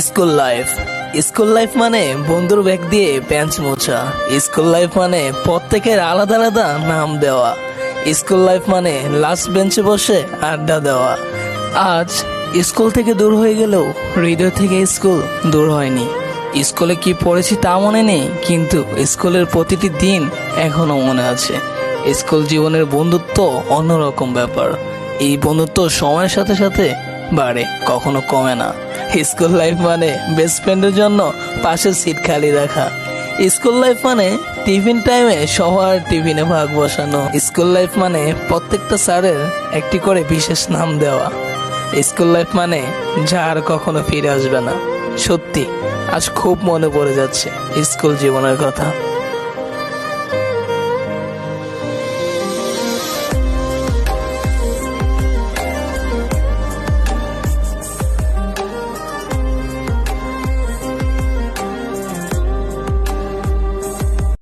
School life মানে বন্ধুর bag দিয়ে বেঞ্চ মোছা। স্কুল লাইফ মানে প্রত্যেকের আলাদা আলাদা নাম দেওয়া। স্কুল লাইফ মানে লাস্ট বেঞ্চে বসে আড্ডা দেওয়া। আজ স্কুল থেকে দূর হয়ে গেলেও হৃদয় থেকে স্কুল দূর হয়নি। স্কুলে কি পড়েছি তা মনে নেই, কিন্তু স্কুলের প্রতিটি দিন এখনো মনে আছে। স্কুল জীবনের বন্ধুত্ব অন্যরকম ব্যাপার। এই বন্ধুত্ব সময়ের সাথে সাথে বাড়ে, কখনো কমে না। স্কুল লাইফ মানে বেস্ট ফ্রেন্ডের জন্য পাশের সিট খালি রাখা। স্কুল লাইফ মানে টিফিন টাইমে সবার টিফিনে ভাগ বসানো। স্কুল লাইফ মানে প্রত্যেকটা স্যারের একটি করে বিশেষ নাম দেওয়া। স্কুল লাইফ মানে যা আর কখনো ফিরে আসবে না। সত্যি আজ খুব মনে পড়ে যাচ্ছে স্কুল জীবনের কথা।